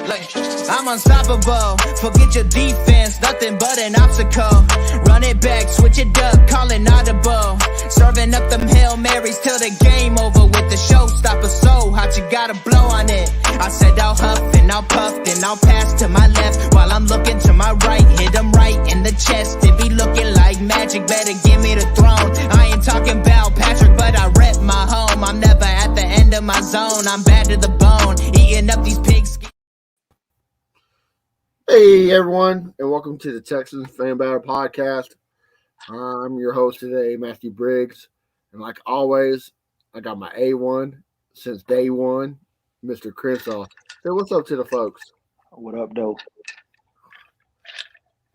Like, I'm unstoppable. Forget your defense, nothing but an obstacle. Run it back, switch it up, call it audible. Serving up them Hail Marys till the game over with the showstopper. So hot, you gotta blow on it. I said I'll huff and I'll puff, then I'll pass to my left while I'm looking to my right. Hit him right in the chest. It be looking like magic. Better give me the throne. I ain't talking about Patrick, but I rep my home. I'm never at the end of my zone. I'm bad to the bone, eating up these pigs. Hey everyone, and welcome to the Texans Fan Battle Podcast. I'm your host today, Matthew Briggs, and like always, I got my A1 since day one, Mr. Chris. So what's up to the folks? What up, though?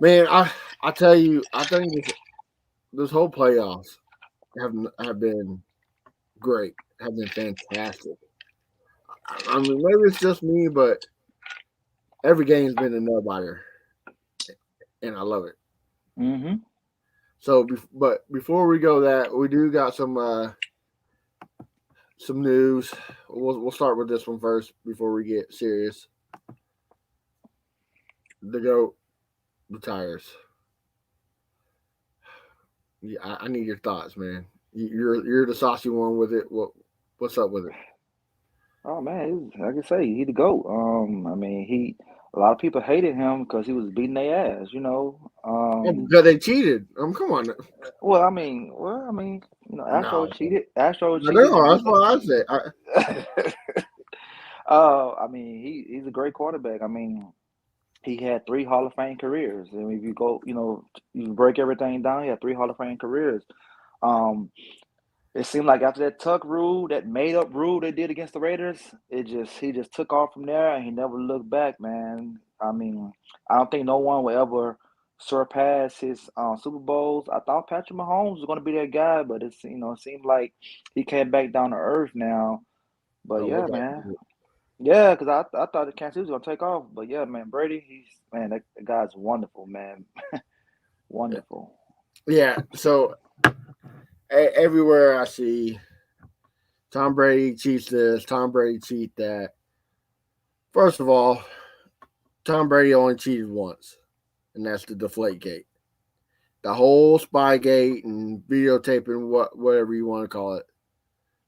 Man, I tell you, I think this whole playoffs have been great, have been fantastic. I mean, maybe it's just me, but every game's been a nail-biter, and I love it. Mm-hmm. So, but before we go that, we do got some news. We'll start with this one first before we get serious. The GOAT retires. Yeah, I need your thoughts, man. You're the saucy one with it. What's up with it? Oh man, like I say, he the GOAT. I mean, a lot of people hated him because he was beating their ass, Because they cheated. Come on. Well, I mean, Astro No. cheated. Astro cheated. No, that's what I say. I mean, he's a great quarterback. I mean, he had 3 Hall of Fame careers, and if you go, you break everything down, he had 3 Hall of Fame careers. It seemed like after that Tuck rule, that made up rule they did against the Raiders, he just took off from there and he never looked back, man. I mean, I don't think no one will ever surpass his Super Bowls. I thought Patrick Mahomes was going to be that guy, but it seemed like he came back down to earth now. But yeah, man. Yeah, because I thought the Kansas City was going to take off. But yeah, man, Brady, that guy's wonderful, man. Wonderful. Yeah, so everywhere I see Tom Brady cheats this, Tom Brady cheat that. First of all, Tom Brady only cheated once, and that's the Deflategate. The whole Spygate and videotaping, whatever you want to call it,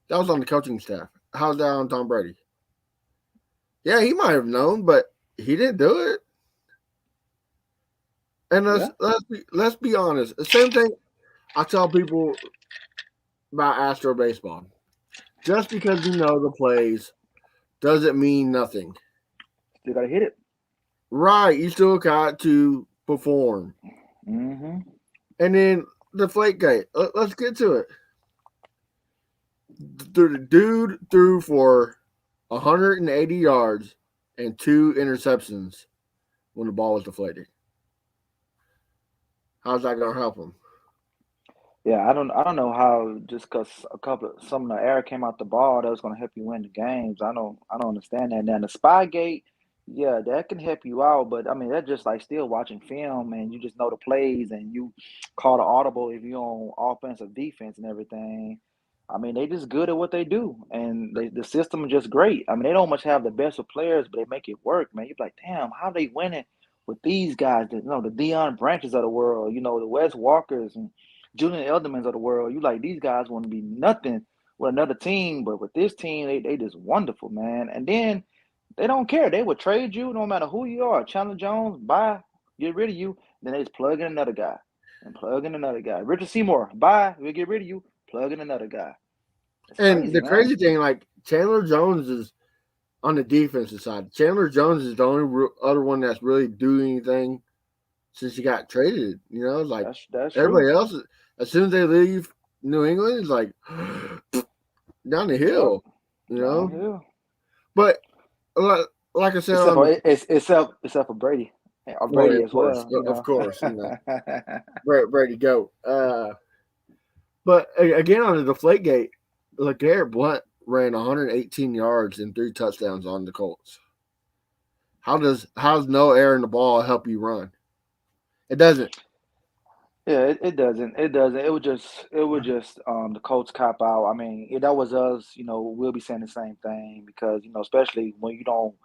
that was on the coaching staff. How's that on Tom Brady? Yeah, he might have known, but he didn't do it. And let's be honest. The same thing I tell people about Astro baseball. Just because you know the plays doesn't mean nothing. Still gotta hit it. Right, you still got to perform. Mm-hmm. And then the Deflategate. Let's get to it. The dude threw for 180 yards and 2 interceptions when the ball was deflated. How's that going to help him? Yeah, I don't know how just because some of the air came out the ball that was going to help you win the games. I don't understand that. Now the Spygate, yeah, that can help you out, but I mean that's just like still watching film and you just know the plays and you call the audible if you're on offense or defense and everything. I mean they just good at what they do and the system is just great. I mean they don't much have the best of players, but they make it work, man. You're like, damn, how they winning with these guys? The Deion Branches of the world, the Wes Walkers and Julian Edelman's of the world. You like these guys want to be nothing with another team, but with this team, they just wonderful, man. And then they don't care. They would trade you no matter who you are. Chandler Jones, bye, get rid of you. Then they just plug in another guy and plug in another guy. Richard Seymour, bye, we'll get rid of you. Plug in another guy. It's crazy, crazy thing, like Chandler Jones is on the defensive side. Chandler Jones is the only other one that's really doing anything since he got traded. Like that's everybody true. else. As soon as they leave New England, it's like down the hill, Downhill. But like I said, except for Brady. Brady as well. Of course, Brady GOAT. But again, on the Deflategate, LeGarrette Blount ran 118 yards and 3 touchdowns on the Colts. How's no air in the ball help you run? It doesn't. Yeah, it doesn't. It doesn't. It would just the Colts cop out. I mean, if that was us, we'll be saying the same thing because, especially when you don't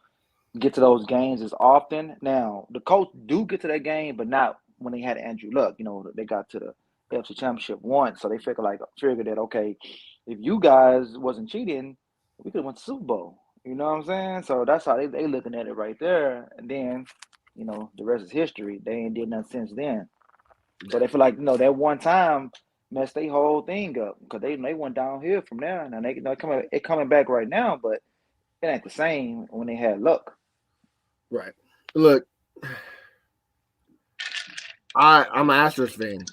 get to those games as often. Now, the coach do get to that game, but not when they had Andrew Luck. They got to the AFC Championship once, so they figured that okay, if you guys wasn't cheating, we could have went to Super Bowl. You know what I'm saying? So that's how they looking at it right there. And then, the rest is history. They ain't did nothing since then. So they feel like that one time messed their whole thing up because they went downhill from there. And they coming back right now, but it ain't the same when they had Luck. Right. Look, I'm an Astros fan.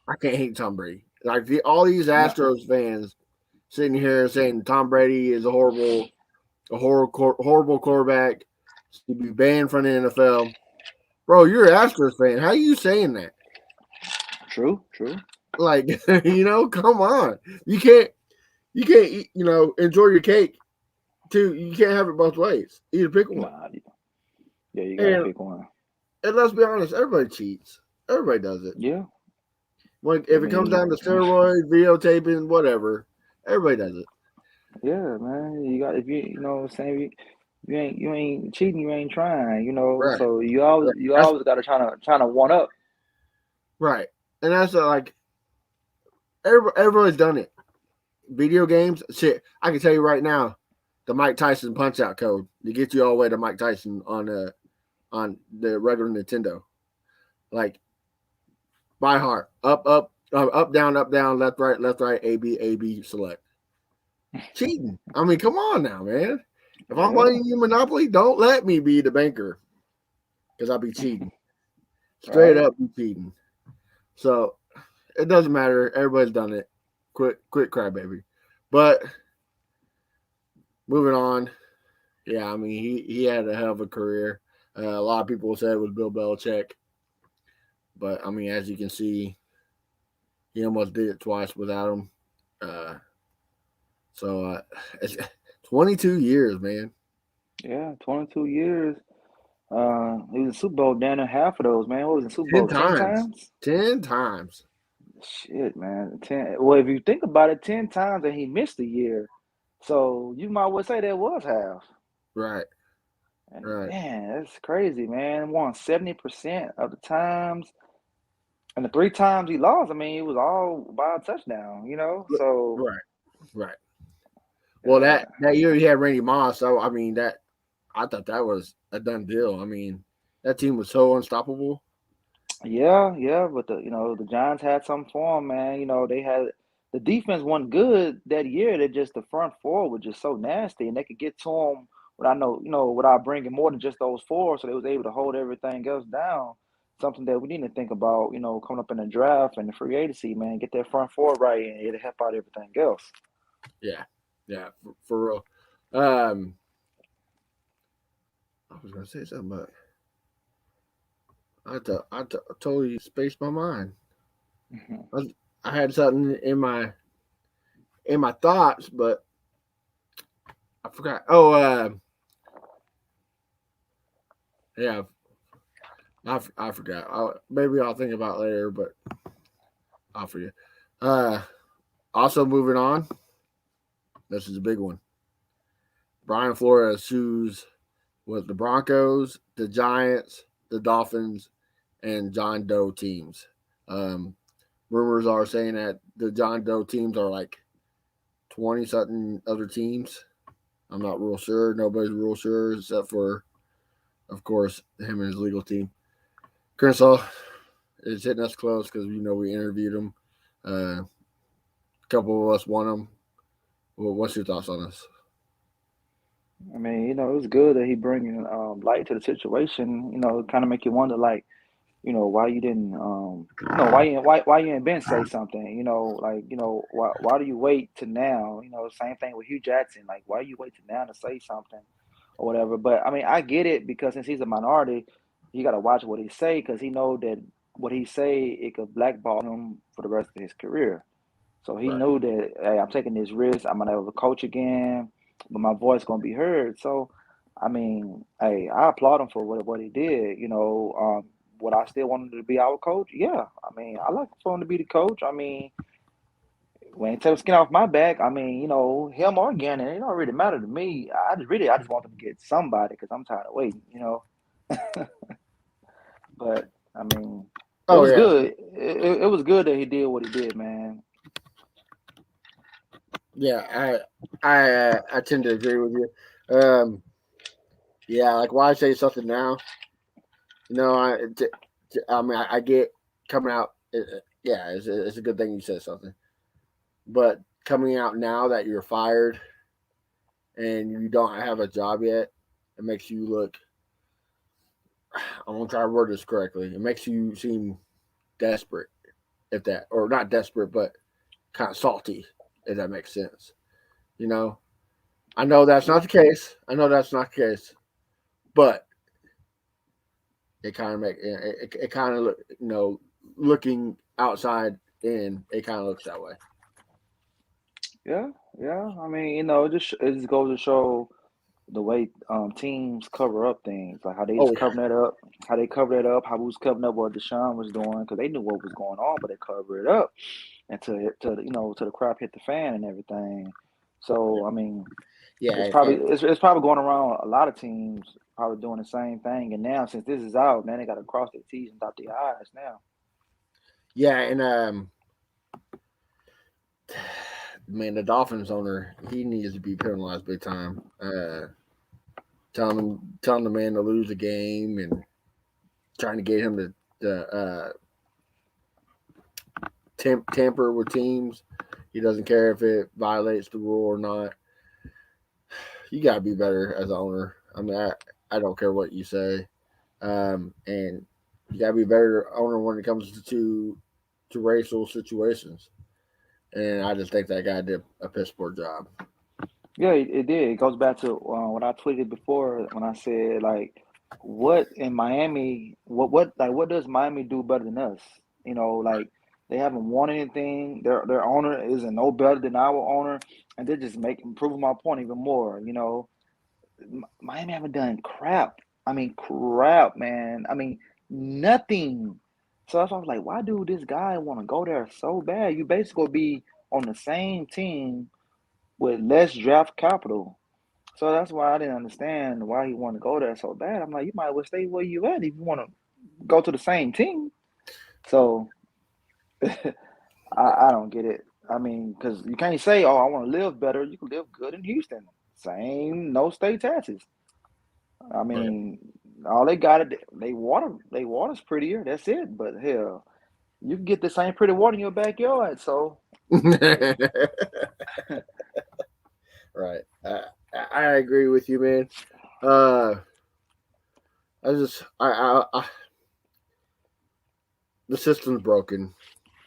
I can't hate Tom Brady. Like all these Astros fans sitting here saying Tom Brady is a horrible quarterback. He'd be banned from the NFL. Bro, you're an Astros fan. How are you saying that? True. Like, come on. You can't eat, enjoy your cake too. You can't have it both ways. Either pick one. Yeah, you gotta pick one. And let's be honest, everybody cheats. Everybody does it. Yeah. If it comes down to steroids, videotaping, whatever, everybody does it. Yeah, man. You got if saying you ain't cheating, you ain't trying, Right. So you always gotta try to one up. Right. And that's like everybody's done it. Video games, shit. I can tell you right now, the Mike Tyson punch out code to get you all the way to Mike Tyson on the regular Nintendo. Like by heart. Up, down, left, right, A, B, select. Cheating. I mean, come on now, man. If I'm playing you Monopoly, don't let me be the banker. Because I'll be cheating. Straight up be cheating. So it doesn't matter. Everybody's done it. Quit crybaby. But moving on. Yeah, I mean he had a hell of a career. A lot of people said it was Bill Belichick. But I mean, as you can see, he almost did it twice without him. So it's 22 years, man. Yeah, 22 years. He was in Super Bowl down in half of those, man. What was in Super Bowl? 10 times? 10 times. Shit, man. 10. Well, if you think about it, 10 times and he missed a year. So you might well say that was half. Right. And Right. Man, that's crazy, man. Won 70% of the times. And the 3 times he lost, I mean, it was all by a touchdown, So Right. Well, that year he had Randy Moss, so I mean I thought that was a done deal. I mean, that team was so unstoppable. Yeah, but the Giants had something for them, man. They had the defense wasn't good that year. They just the front four was just so nasty, and they could get to them without bringing more than just those four. So they was able to hold everything else down. Something that we need to think about, coming up in the draft and the free agency, man. Get that front four right, and it'll help out everything else. Yeah, for real. I was gonna say something, but I totally spaced my mind. Mm-hmm. I had something in my thoughts, but I forgot. Oh, yeah, I forgot. Maybe I'll think about it later, but I'll forget. Also moving on. This is a big one. Brian Flores sues with the Broncos, the Giants, the Dolphins, and John Doe teams. Rumors are saying that the John Doe teams are like 20-something other teams. I'm not real sure. Nobody's real sure except for, of course, him and his legal team. Crenshaw is hitting us close because we interviewed him. A couple of us want him. Well, what's your thoughts on this? I mean, it was good that he bringing light to the situation. Kind of make you wonder, like, why you didn't, why you didn't been say something, why do you wait to now? Same thing with Hugh Jackson. Like, why you wait to now to say something or whatever? But I mean, I get it because since he's a minority, you got to watch what he say because he know that what he say it could blackball him for the rest of his career. So he knew that, hey, I'm taking this risk. I'm gonna have a coach again, but my voice gonna be heard. So, I mean, hey, I applaud him for what he did. Would I still want him to be our coach? Yeah. I mean, I like for him to be the coach. I mean, when take skin off my back, I mean, him or Gannon, it don't really matter to me. I just want them to get somebody because I'm tired of waiting. But I mean, it Oh was yeah, good. It was good that he did what he did, man. yeah. I tend to agree with you. Yeah, like why say something now? I mean, I get coming out. Yeah, it's a good thing you said something. But coming out now that you're fired and you don't have a job yet, it makes you look. I'm gonna try to word this correctly. It makes you seem desperate, if that, or not desperate, but kind of salty, if that makes sense. You know, I know that's not the case. I know that's not the case, but it kind of it kind of look looking outside in, it kind of looks that way. Yeah, yeah. I mean, it just goes to show the way teams cover up things, like how they Oh just covering that up, how they cover that up, how we was covering up what Deshaun was doing because they knew what was going on, but they covered it up until the crap hit the fan and everything. So I mean, yeah, it's probably going around a lot of teams probably doing the same thing. And now since this is out, man, they got to cross their T's and dot their I's now. yeah, and man, the Dolphins owner, he needs to be penalized big time. Telling the man to lose a game and trying to get him to tamper with teams. He doesn't care if it violates the rule or not. You got to be better as an owner. I mean, I don't care what you say, and you got to be better owner when it comes to racial situations. And I just think that guy did a piss poor job. Yeah, it did. It goes back to what I tweeted before when I said like, what in Miami, what does Miami do better than us? Like they haven't won anything. Their owner isn't no better than our owner, and they're just improving my point even more. Miami haven't done crap. I mean, crap, man. I mean, nothing. So that's why I was like, why do this guy want to go there so bad? You basically be on the same team with less draft capital. So that's why I didn't understand why he wanted to go there so bad. I'm like, you might as well stay where you at if you want to go to the same team. So I don't get it. I mean, because you can't say, oh, I want to live better. You can live good in Houston. Same, no state taxes. I Right. mean, all they got it. They water's prettier. That's it. But hell, you can get the same pretty water in your backyard. So Right. I agree with you, man. Uh, I just I the system's broken.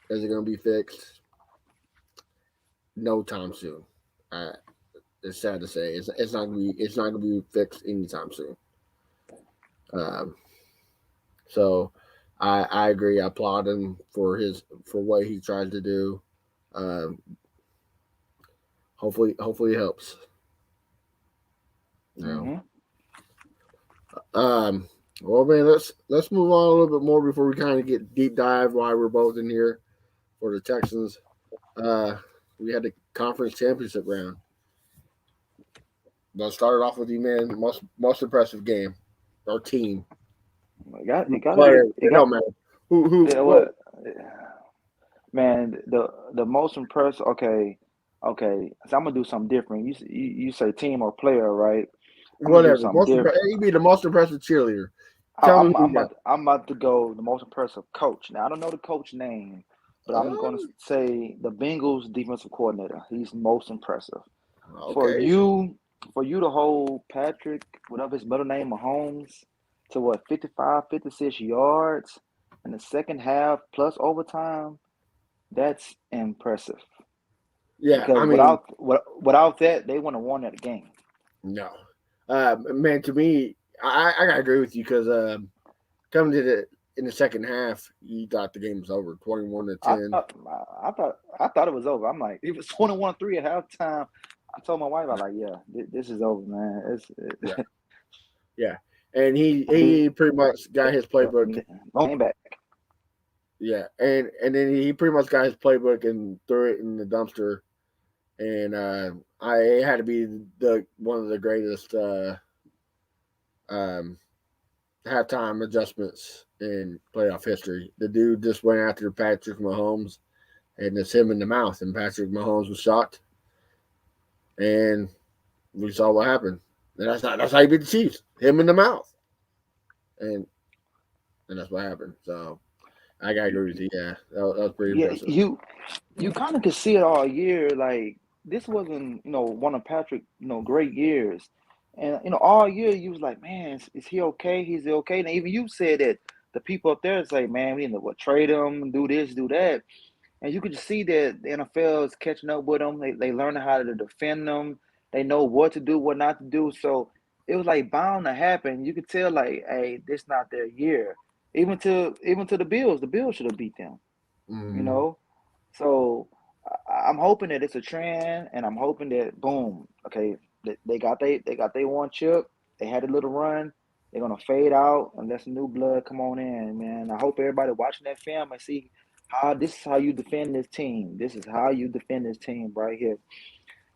Is it going to be fixed? No time soon. Uh, it's sad to say it's not going to be fixed anytime soon. Um, so I agree. I applaud him for what he tries to do. Um, hopefully it helps. You know. hmm Um, well, man, let's move on a little bit more before we kind of get deep dive why we're both in here for the Texans. Uh, we had the conference championship round. Let's start it off with you, man. Most impressive game or team you got to player. get It you got don't matter who yeah, what what man the most impressive. Okay. So I'm gonna do something different. You say team or player, right? I'm gonna do whatever. something different. You be the most impressive cheerleader. Tell me who you got. I'm about to go the most impressive coach. Now I don't know the coach name, but I'm gonna Oh, say the Bengals defensive coordinator. He's most impressive. For okay. you for you to hold Patrick, whatever his middle name, Mahomes, to what 55, 56 yards in the second half plus overtime, that's impressive. Yeah, Because I mean, without that, they wouldn't have won that game. no. Man, to me, I gotta agree with you because coming to the in the second half, you thought the game was over, 21 to I 10. thought I thought it was over. I'm like, it was 21-3 at halftime. I told my wife, I was like, yeah, this is over, man. Yeah, yeah, and It's he pretty much got his playbook. came back. Yeah, and then he pretty much got his playbook and threw it in the dumpster. And I it had to be the one of the greatest um, halftime adjustments in playoff history. The dude just went after Patrick Mahomes and it's him in the mouth, and Patrick Mahomes was shocked, and we saw what happened. And that's how you beat the Chiefs, him in the mouth, and that's what happened. So I gotta agree with you. Yeah, that was pretty Yeah, impressive. you kind of could see it all year. Like this wasn't, one of Patrick, great years, and all year you was like, man, is he okay? He's okay. And even you said that the people up there say, man, we need to trade him, do this, do that, and you could just see that the NFL is catching up with them. They learn how to defend them. They know what to do, what not to do. So it was like bound to happen. You could tell, like, hey, this not their year. Even to the Bills should have beat them. You Mm-hmm. know, so I'm hoping that it's a trend, and I'm hoping that boom, okay, they got they one chip. They had a little run. They're gonna fade out unless new blood come on in, man. I hope everybody watching that film and see how this is how you defend this team. This is how you defend this team right here.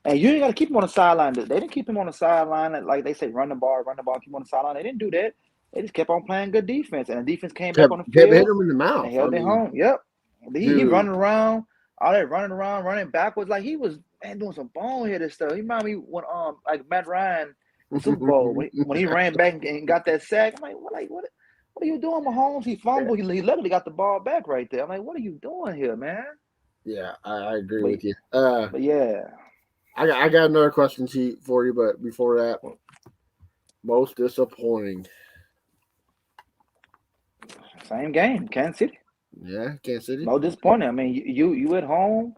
And you ain't got to keep him on the sideline. They didn't keep him on the sideline like they say, run the ball, keep him on the sideline. They didn't do that. They just kept on playing good defense, and the defense came back on the Kept hitting field him in the and they mouth. I held their mean, home. Yep, he dude. running around, all that running around, running backwards like he was man doing some boneheaded stuff. He reminded me when like Matt Ryan in Super Bowl when he ran back and got that sack. I'm like what are you doing, Mahomes? He fumbled. He literally got the ball back right there. I'm like, what are you doing here, man? Yeah, I agree But with you. but yeah, I got another question sheet for you, but before that, most disappointing. same game, Kansas City. Yeah, Kansas City. No disappointing. I mean, you at home.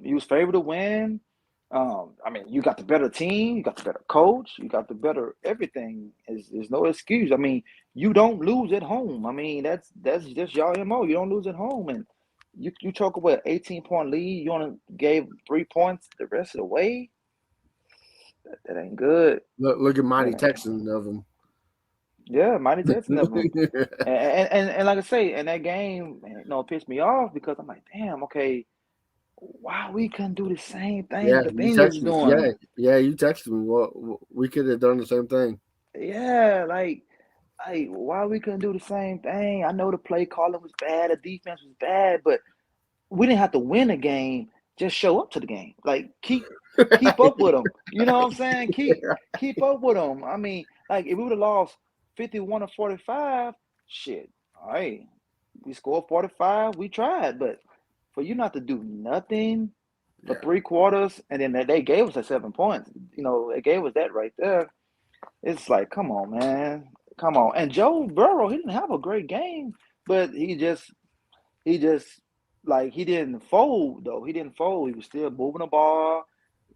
You was favored to win. I mean, you got the better team. You got the better coach. You got the better everything. Is no excuse. I mean, you don't lose at home. I mean, that's just y'all mo. You don't lose at home, and you talk about 18-point lead. You only gave 3 points the rest of the way. That ain't good. Look at Mighty That ain't, Texans of them. yeah, mighty Texans of them. And like I say, in that game, it pissed me off because I'm like, damn, okay, why we couldn't do the same thing Yeah, the you Bengals is texted. doing? Yeah, you texted me. Well, we could have done the same thing. Yeah, like why we couldn't do the same thing? I know the play calling was bad, the defense was bad, but we didn't have to win a game. Just show up to the game. Like keep up with them. You know what I'm saying? Keep up with them. I mean, like if we would have lost 51 or 45, shit. All right, we scored 45. We tried, but for you not to do nothing for Yeah, 3 quarters, and then they gave us a 7 points. They gave us that right there. It's like, come on, man, come on. And Joe Burrow, he didn't have a great game, but he just like he didn't fold though. He didn't fold. He was still moving the ball,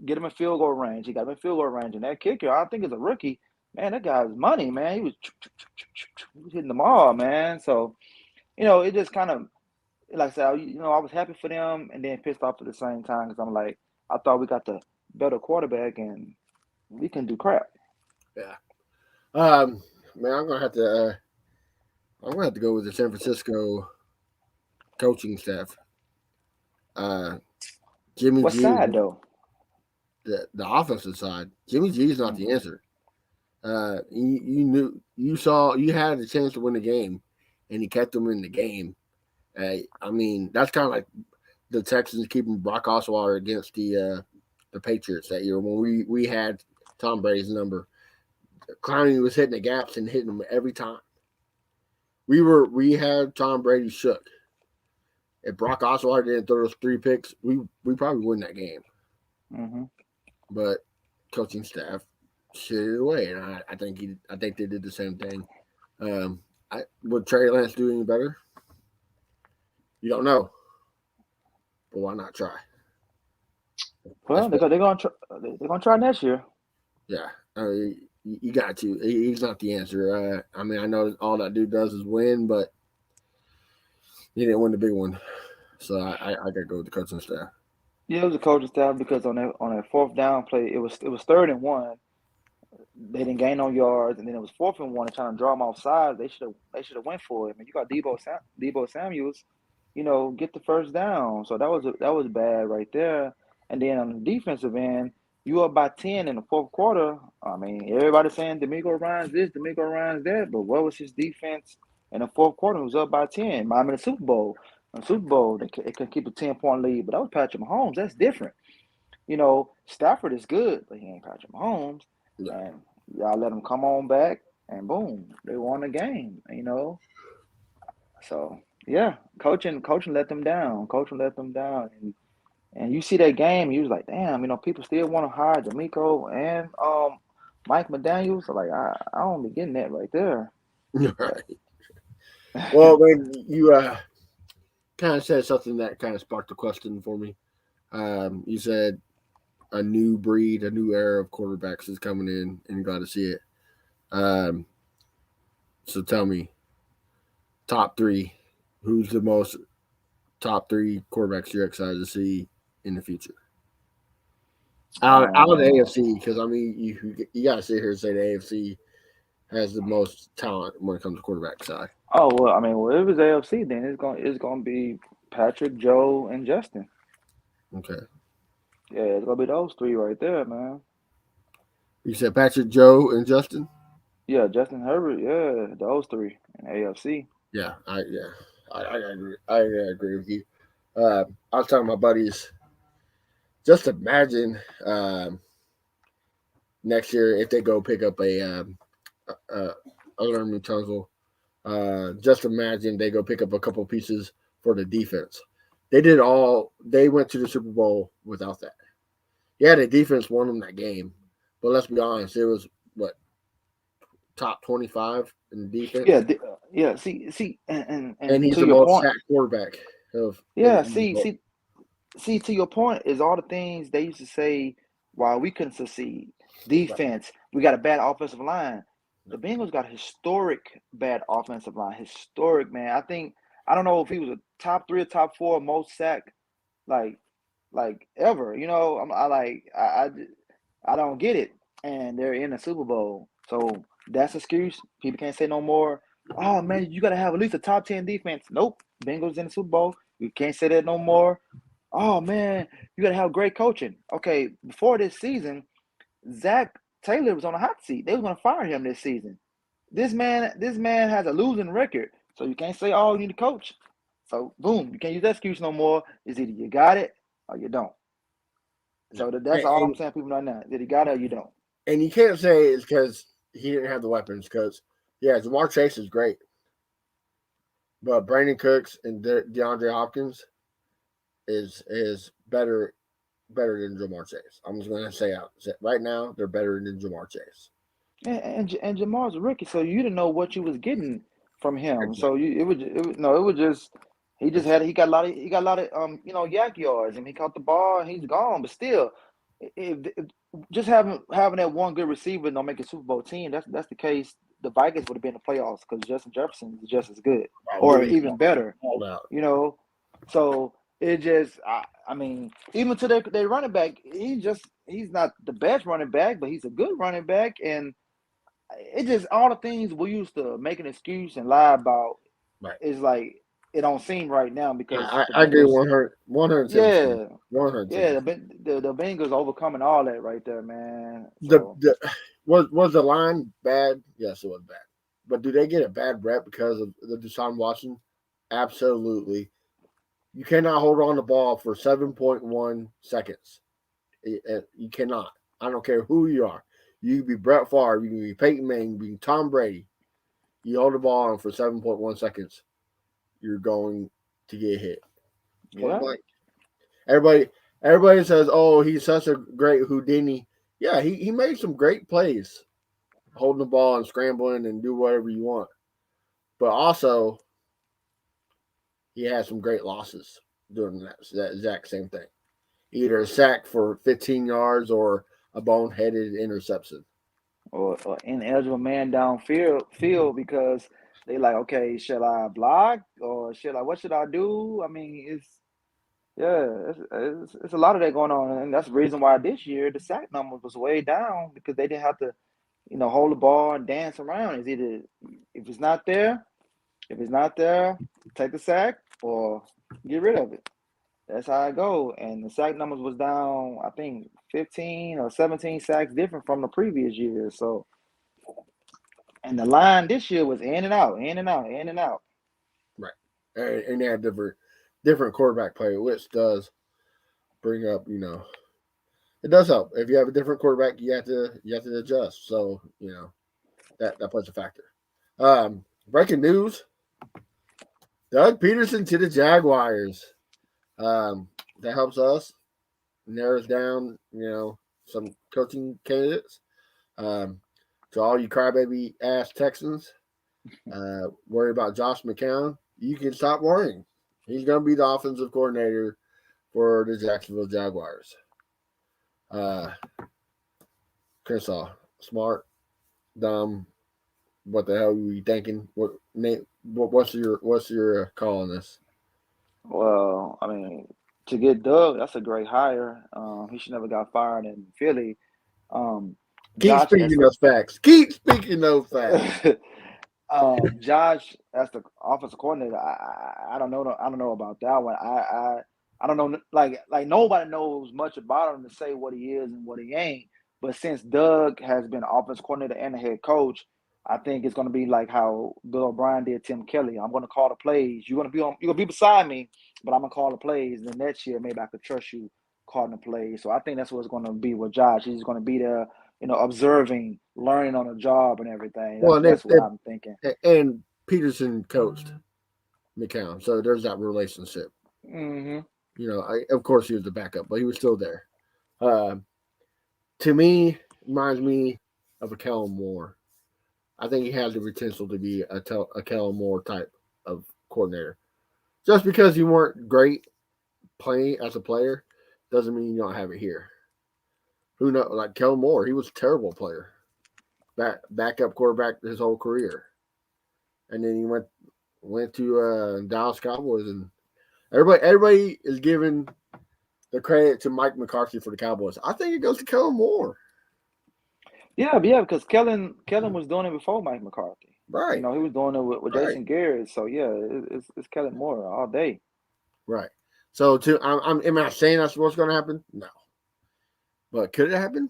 get him in field goal range. He got him in field goal range, and that kicker, I think, is a rookie. Man, that guy's money, man. He was hitting them all, man. So it just kind of like I said, I was happy for them and then pissed off at the same time because I'm like, I thought we got the better quarterback and we can do crap. yeah. Man, I'm gonna have to go with the San Francisco coaching staff. Uh, Jimmy What G, side though? the offensive side. Jimmy G is not the Hmm. answer. You knew you had a chance to win the game, and he kept them in the game. I mean, that's kind of like the Texans keeping Brock Osweiler against the Patriots that year when we had Tom Brady's number. Clowney was hitting the gaps and hitting them every time. We had Tom Brady shook. If Brock Osweiler didn't throw those 3 picks, we probably win that game. Hmm. But coaching staff shit it away, and I think they did the same thing. Would Trey Lance do any better? You don't know, but why not try? Well, That's what. they're gonna try next year. Yeah, you got to. He's not the answer. I mean, I know all that dude does is win, but he didn't win the big one. So I gotta go with the coaching staff. Yeah, it was a coaching staff because on that fourth down play, it was 3rd and 1. They didn't gain on yards, and then it was 4th and 1 and trying to draw them off sides. They should have went for it. I mean, you got Debo Samuels, get the first down. So that was bad right there. And then on the defensive end, you up by 10 in the fourth quarter. I mean, everybody's saying D'Amico Ryan's this, D'Amico Ryan's that, but what was his defense in the fourth quarter? It was up by 10. Miami in the Super Bowl. In the Super Bowl, it could keep a 10-point lead, but that was Patrick Mahomes. That's different. Stafford is good, but he ain't Patrick Mahomes. Yeah. And y'all let him come on back, and boom, they won the game. So yeah, coaching let them down. Coaching let them down, and you see that game, and you was like, damn, people still want to hire D'Amico and Mike McDaniels. So like, I don't be getting that right there. Right. Well, when you kind of said something that kind of sparked a question for me. You said a new breed, a new era of quarterbacks is coming in, and you got to see it. So tell me, top three. Who's the most top three quarterbacks you're excited to see in the future? Out of the AFC, because I mean, you got to sit here and say the AFC has the most talent when it comes to quarterback side. Oh well, I mean, if it was AFC, then it's gonna be Patrick, Joe, and Justin. Okay. Yeah, it's gonna be those three right there, man. You said Patrick, Joe, and Justin? Yeah, Justin Herbert. Yeah, those three in AFC. Yeah, I agree. I agree with you. I was telling my buddies, just imagine next year if they go pick up a Alarm Tunzel. Just imagine they go pick up a couple pieces for the defense. They went to the Super Bowl without that. Yeah, the defense won them that game, but let's be honest, it was what, top 25 in the defense. Yeah, yeah. See, and he's to the your most point. sacked quarterback of. Yeah, see. To your point is all the things they used to say why we couldn't succeed. Defense, we got a bad offensive line. The Bengals got a historic bad offensive line. Historic, man. I don't know if he was a top 3 or top 4 most sacked, like ever. I don't get it. And they're in the Super Bowl, so that's an excuse. People can't say no more. Oh man, you gotta have at least a top 10 defense. Nope. Bengals in the Super Bowl. You can't say that no more. Oh man, you gotta have great coaching. Okay, before this season, Zach Taylor was on a hot seat. They was gonna fire him this season. This man has a losing record. So you can't say, oh, you need to coach. So boom, you can't use that excuse no more. It's either you got it or you don't. So that's all I'm saying, people right now. Either you got it or you don't. And you can't say it's because he didn't have the weapons. Because Jamar Chase is great, but Brandon Cooks and DeAndre Hopkins is better than Jamar Chase. I'm just going to say right now they're better than Jamar Chase. And Jamar's a rookie, so you didn't know what you was getting from him. So it was just he got a lot of yak yards, and he caught the ball and he's gone. But still, if just having that one good receiver don't make a Super Bowl team, that's the case. The Vikings would have been in the playoffs because Justin Jefferson is just as good or even better. So it just I mean, even to their running back, he's not the best running back, but he's a good running back, and it just all the things we used to make an excuse and lie about is like it don't seem right now because I agree 100. Yeah, 100. Yeah, the Bengals overcoming all that right there, man. So, was the line bad? Yes, it was bad. But do they get a bad rep because of the Deshaun Watson? Absolutely. You cannot hold on the ball for 7.1 seconds. You cannot. I don't care who you are. You can be Brett Favre, you can be Peyton Manning, you can be Tom Brady. You hold the ball on for 7.1 seconds, you're going to get hit. Yeah. Everybody says, "Oh, he's such a great Houdini." Yeah, he made some great plays, holding the ball and scrambling and do whatever you want. But also, he had some great losses doing that exact same thing. Either a sack for 15 yards or a boneheaded interception. Or ineligible man downfield because they like, okay, shall I block or what should I do? I mean, it's a lot of that going on, and that's the reason why this year the sack numbers was way down because they didn't have to hold the ball and dance around. It's either if it's not there, take the sack or get rid of it. That's how I go. And the sack numbers was down, I think 15 or 17 sacks different from the previous year. So, and the line this year was in and out, in and out, in and out. Right. And they had different quarterback play, which does bring up, it does help. If you have a different quarterback, you have to adjust. So, that plays a factor. Breaking news. Doug Peterson to the Jaguars. That helps us. Narrows down, some coaching candidates. To all you crybaby ass Texans, worry about Josh McCown. You can stop worrying. He's going to be the offensive coordinator for the Jacksonville Jaguars. Kennesaw, smart, dumb. What the hell are you thinking? What's your call on this? Well, I mean, to get Doug, that's a great hire. He should never got fired in Philly. Keep speaking those facts. Keep speaking those facts. Josh, as the offensive coordinator, I don't know. I don't know about that one. I don't know. Like nobody knows much about him to say what he is and what he ain't. But since Doug has been offensive coordinator and a head coach, I think it's going to be like how Bill O'Brien did Tim Kelly. I'm going to call the plays. You're going to be beside me, but I'm going to call the plays. And then next year, maybe I could trust you calling the plays. So I think that's what it's going to be with Josh. He's going to be there, observing, learning on the job and everything. That's what I'm thinking. And Peterson coached McCown, so there's that relationship. Mm-hmm. Of course he was the backup, but he was still there. To me, reminds me of a Kellen Moore. I think he has the potential to be a Kellen Moore type of coordinator. Just because you weren't great playing as a player doesn't mean you don't have it here. Who knows? Like Kellen Moore, he was a terrible player. Backup quarterback his whole career. And then he went to Dallas Cowboys, and everybody is giving the credit to Mike McCarthy for the Cowboys. I think it goes to Kellen Moore. Yeah, because Kellen was doing it before Mike McCarthy. Right. He was doing it with Jason Garrett. So yeah, it's Kellen Moore all day. Right. So am I saying that's what's going to happen? No. But could it happen?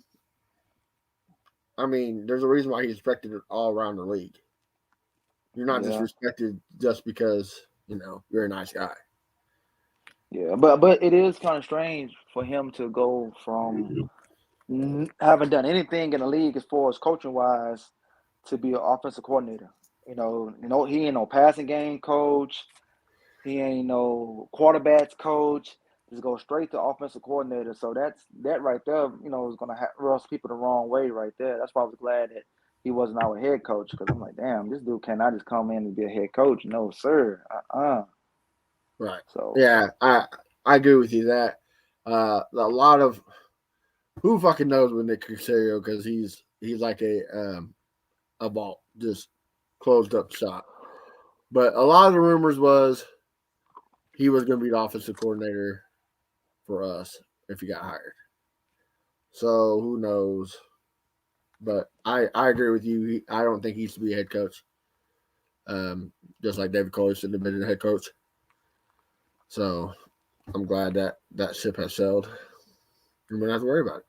I mean, there's a reason why he's respected all around the league. You're not just respected just because, you're a nice guy. Yeah, but it is kind of strange for him to go from haven't done anything in the league as far as coaching wise to be an offensive coordinator. He ain't no passing game coach. He ain't no quarterbacks coach. Just go straight to offensive coordinator. So that right there, is going to rub people the wrong way right there. That's why I was glad that he wasn't our head coach, because I'm like, damn, this dude cannot just come in and be a head coach. No, sir. Right. So yeah, I agree with you that a lot of who fucking knows with Nick Caserio, because he's like a vault, just closed up shop. But a lot of the rumors was he was going to be the offensive coordinator for us if he got hired. So who knows? But I agree with you. I don't think he used to be a head coach. Just like David Coley should have been a head coach. So I'm glad that ship has sailed. We don't have to worry about it.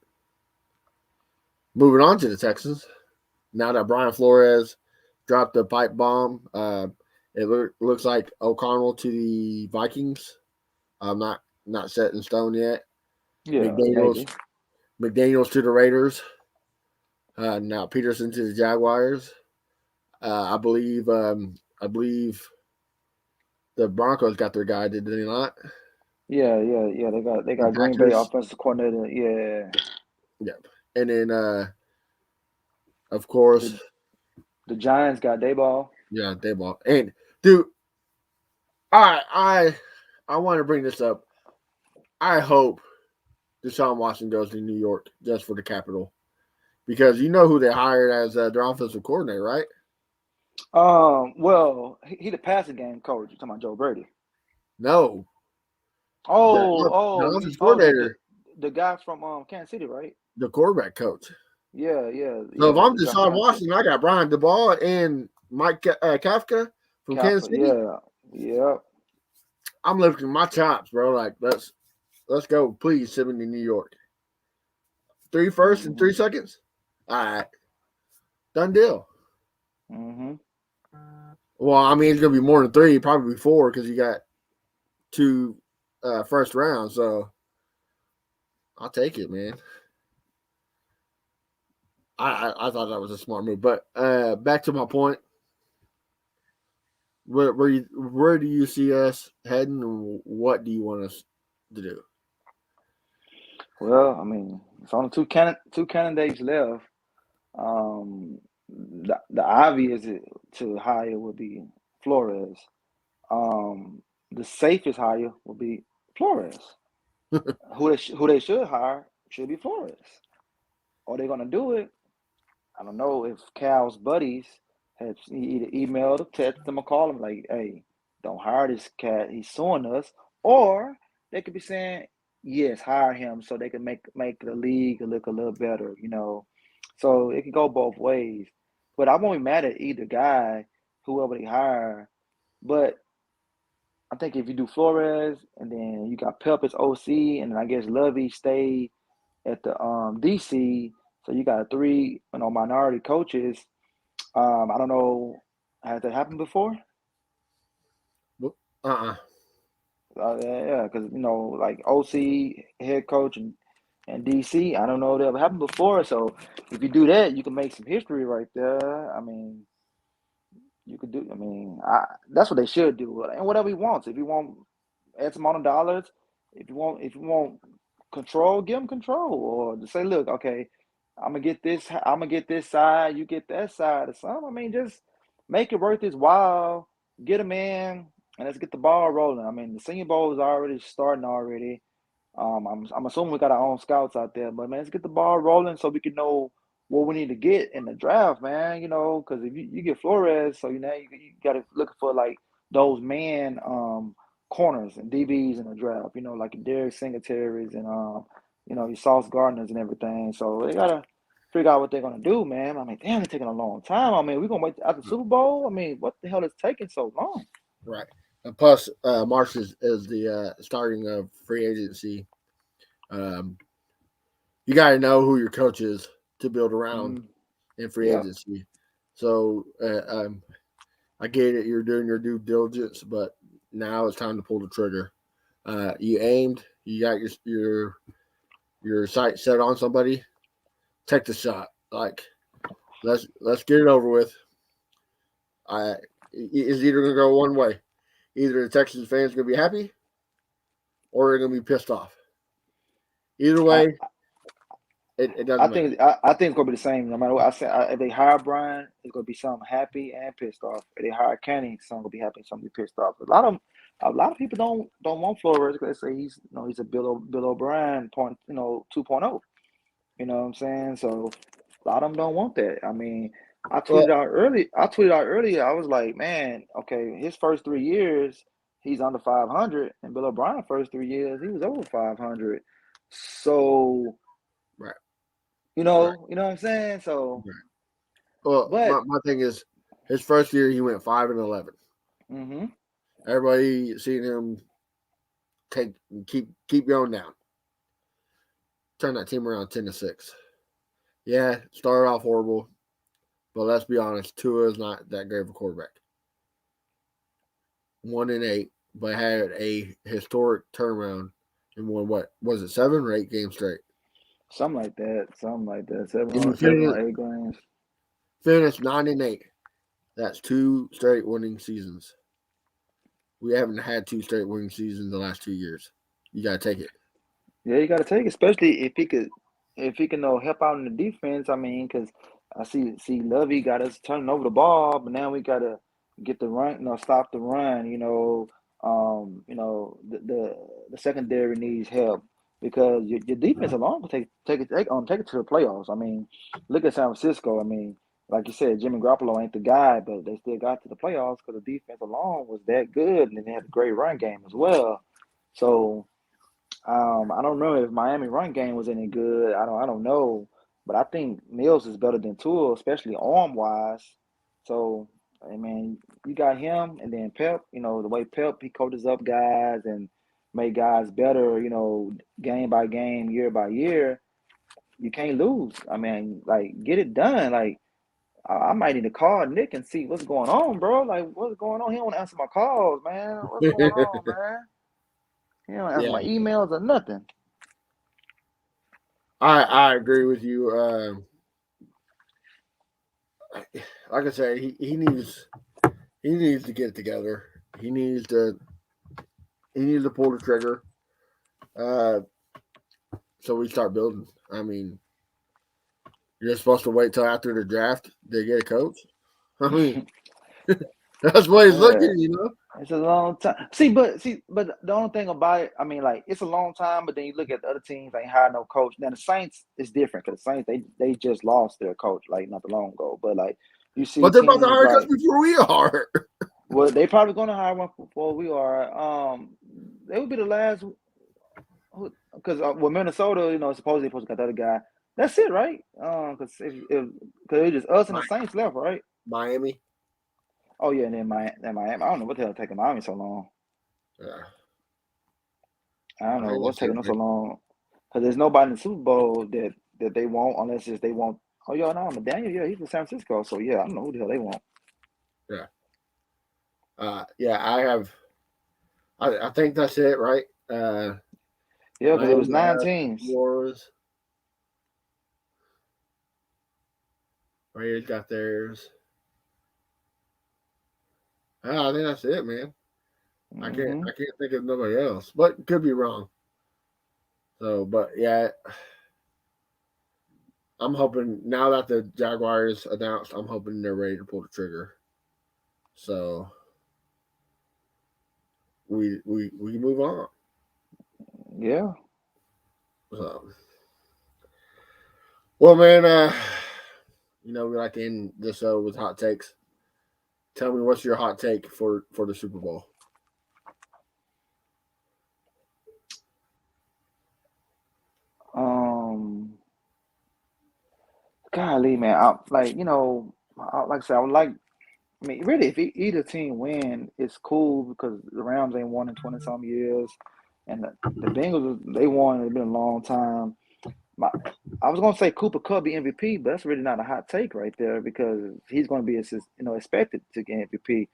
Moving on to the Texans. Now that Brian Flores dropped the pipe bomb, it looks like O'Connell to the Vikings. Not set in stone yet. Yeah, McDaniels to the Raiders. Now Peterson to the Jaguars. I believe the Broncos got their guy, did they not? Yeah. They got Green Bay offensive coordinator. Yeah. Yep. And then of course the Giants got Dayball. Yeah, Dayball. And dude, I want to bring this up. I hope Deshaun Watson goes to New York just for the capital, because you know who they hired as their offensive coordinator, right? Well, he the passing game coach. You're talking about Joe Brady? No. The offensive coordinator. The guy from Kansas City, right? The quarterback coach. Yeah, yeah, So if yeah. I'm The John Deshaun Johnson, Watson, I got Brian DeBall and Mike Kafka from Kansas Kappa. City. Yeah, yeah. I'm lifting my chops, bro. Like let's go. Please send me to New York. 3 firsts and Mm-hmm. 3 seconds. All right, done deal. Mm-hmm. Well, I mean it's gonna be more than 3, probably 4, because you got 2 first rounds. So I'll take it, man. I thought that was a smart move. But back to my point. Where do you see us heading, and what do you want us to do? Well, I mean, it's only two candidates left. The obvious to hire would be Flores. The safest hire would be Flores. Who they should hire should be Flores. Are they gonna do it? I don't know if Cal's buddies have either emailed or texted him or called him like, "Hey, don't hire this cat. He's suing us." Or they could be saying, "Yes, hire him so they can make the league look a little better." So it can go both ways. But I won't be mad at either guy, whoever they hire. But I think if you do Flores and then you got Pep as OC, and then I guess Lovey stayed at the DC, so you got three minority coaches. I don't know, has that happened before? Uh-uh. Yeah, because like OC head coach and DC, I don't know if that ever happened before. So if you do that, you can make some history right there. I mean, you could do. I mean, that's what they should do. And whatever he wants. If you want X amount of dollars, if you want control, give him control, or just say, look, okay, I'm gonna get this. I'm gonna get this side. You get that side, or something. I mean, just make it worth his while. Get him in, and let's get the ball rolling. I mean, the Senior Bowl is already starting already. I'm assuming we got our own scouts out there, but man, let's get the ball rolling so we can know what we need to get in the draft, man. Because if you get Flores, so you got to look for like those man corners and DBs in the draft. Like your Derek Singletaries and your Sauce Gardners and everything. So they gotta figure out what they're gonna do, man. I mean, damn, it's taking a long time. I mean, we're gonna wait after the Super Bowl. I mean, what the hell is taking so long? Right. And plus, March is the starting of free agency. Um, you got to know who your coach is to build around Mm, in free yeah. agency. So I get it. You're doing your due diligence, but now it's time to pull the trigger. You aimed. You got your sight set on somebody. Take the shot. Like let's get it over with. It's either gonna go one way. Either the Texans fans are gonna be happy, or they're gonna be pissed off. Either I, way, it I doesn't matter. think I think it's gonna be the same. No matter what I say, if they hire Brian, it's gonna be some happy and pissed off. If they hire Kenny, some gonna be happy, some be pissed off. A lot of people don't want Flores because they say he's a Bill O'Brien 2.0. You know what I'm saying? So a lot of them don't want that. I mean, I Well, tweeted out early. I tweeted out earlier. I was like, man, okay, his first 3 years he's under 500, and Bill O'Brien first 3 years he was over 500. So right, right, you know what I'm saying? So, right. Well, but my thing is, his first year he went 5-11. hmm Everybody seen him keep going down. Turn that team around 10-6. Yeah, started off horrible, but let's be honest, Tua is not that great of a quarterback. 1-8, but had a historic turnaround and won what was it, 7 or 8 games straight. something like that, seven And you or seven or 8 games. finished 9-8. That's 2 straight winning seasons. We haven't had 2 straight winning seasons the last 2 years. You gotta take it. Yeah, you got to take, it, especially if he can help out in the defense. I mean, because I see Lovey got us turning over the ball, but now we got to get the run, stop the run. The secondary needs help because your defense alone will take it to the playoffs. I mean, look at San Francisco. I mean, like you said, Jimmy Garoppolo ain't the guy, but they still got to the playoffs because the defense alone was that good, and then they had a great run game as well. So. I don't remember if Miami run game was any good. I don't know, But I think Mills is better than Tua, especially arm wise. So, I mean, you got him, and then Pep. You know the way Pep he coaches up guys and make guys better. You know, game by game, year by year. You can't lose. I mean, like get it done. Like I might need to call Nick and see what's going on, bro. Like what's going on? He don't answer my calls, man. What's going on, man? He don't answer Yeah, my emails or nothing. I agree with you. Like I said, he needs to get it together. He needs to pull the trigger. So we start building. I mean, you're supposed to wait till after the draft to get a coach. I mean, that's what he's looking, you know. It's a long time. But the only thing about it, I mean, like it's a long time. But then you look at the other teams, they ain't hired no coach. Now the Saints is different because the Saints they just lost their coach like not too long ago. But like you see, But they're about to teams hire like us before we are. well, they probably gonna hire one before we are. They would be the last because with Minnesota, you know, supposedly supposed to got the other guy. That's it, right? Because it's just us and the Saints left, right? Miami. Oh yeah, and then Miami. I don't know what the hell taking Miami so long. Yeah. I don't know what's taking them so long. Because there's nobody in the Super Bowl that they want unless it's they want. Oh yeah, no, McDaniel. Yeah, he's from San Francisco. So yeah, I don't know who the hell they want. Yeah. Yeah, I think that's it, right? Yeah, because it was 9 teams. Wars. Raiders got theirs. I think that's it, man. I can't think of nobody else, but could be wrong. So, but yeah, I'm hoping now that the Jaguars announced, I'm hoping they're ready to pull the trigger. So we move on. Yeah. So, well, man, you know we like to end the show with hot takes. Tell me what's your hot take for the Super Bowl. Golly, man, I like like I said, I would like. I mean, really, if either team win, it's cool because the Rams ain't won in 20-some years, and the Bengals they won. It's been a long time. I was gonna say Cooper Kupp be MVP, but that's really not a hot take right there because he's gonna be expected to get MVP.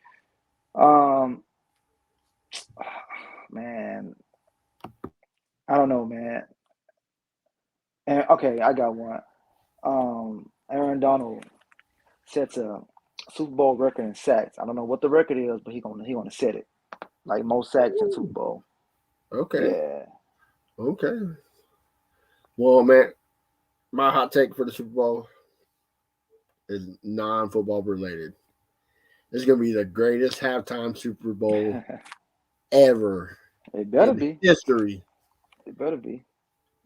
Man, I don't know, man. And okay, I got one. Aaron Donald sets a Super Bowl record in sacks. I don't know what the record is, but he gonna set it. Like most sacks in Super Bowl. Okay. Yeah. Okay. Well, man, my hot take for the Super Bowl is non-football related. This is gonna be the greatest halftime Super Bowl ever. It better in be. History. It better be.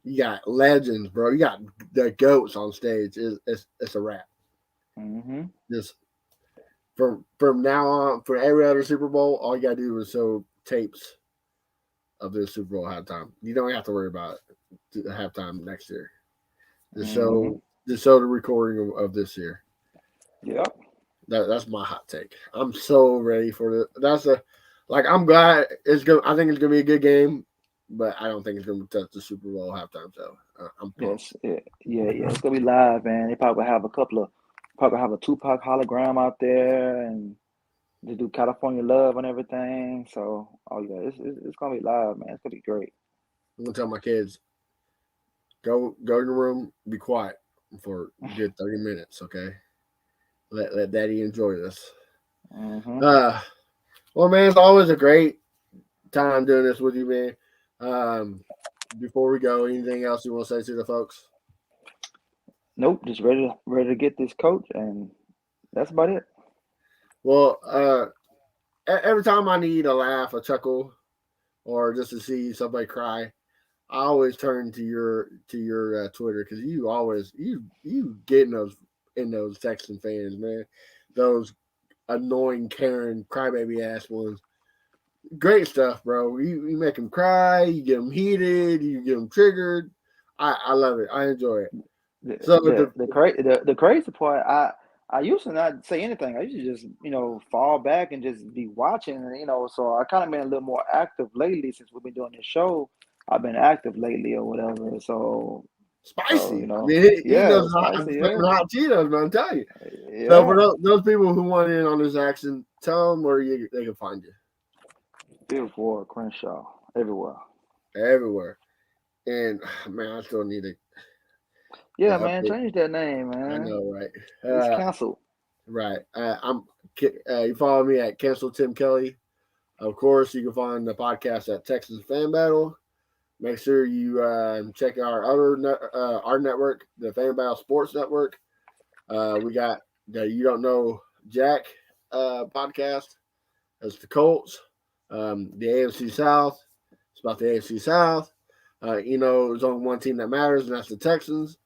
You got legends, bro. You got the GOATs on stage. It's a wrap. Mm-hmm. Just from now on, for every other Super Bowl, all you gotta do is show tapes of this Super Bowl halftime. You don't have to worry about it halftime next year. Just show the recording of this year. Yep. That's my hot take. I'm so ready for it. I'm glad it's going. I think it's gonna be a good game, but I don't think it's gonna touch the Super Bowl halftime. So I'm pumped. Yes. Yeah. It's gonna be live, man. They probably have a Tupac hologram out there, and they do California Love and everything. So, it's gonna be live, man. It's gonna be great. I'm gonna tell my kids, go in the room, be quiet for a good 30 minutes, okay? Let Daddy enjoy this. Mm-hmm. Well, man, it's always a great time doing this with you, man. Before we go, anything else you want to say to the folks? Nope, just ready to get this coach, and that's about it. Well, every time I need a laugh, a chuckle, or just to see somebody cry, I always turn to your Twitter because you always you get in those Texan fans, man. Those annoying Karen crybaby ass ones. Great stuff, bro. You make them cry, you get them heated, you get them triggered. I love it. I enjoy it. So The crazy part, I used to not say anything. I used to just fall back and just be watching, So I kind of been a little more active lately since we've been doing this show. I've been active lately or whatever. So spicy. I mean, he yeah, knows spicy, hot Cheetos, man. I'm telling you. yeah. So for those people who want in on this action, tell them where they can find you. Field for Crenshaw everywhere. Everywhere. And man, I still need to. Yeah, man, change that name, man. I know, right? It's canceled. Right. You follow me at Cancel Tim Kelly. Of course, you can find the podcast at Texas Fan Battle. Make sure you check our our network, the Fan Battle Sports Network. We got the You Don't Know Jack podcast. That's the Colts. The AFC South. It's about the AFC South. There's only one team that matters, and that's the Texans.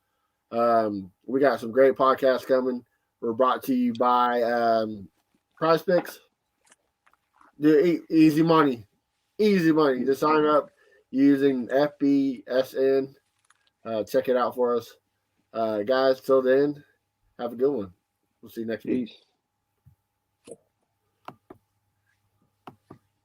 We got some great podcasts coming. We're brought to you by Prize Picks. Easy money. Just sign up using FBSN. Check it out for us. Guys, till then, have a good one. We'll see you next week. Peace.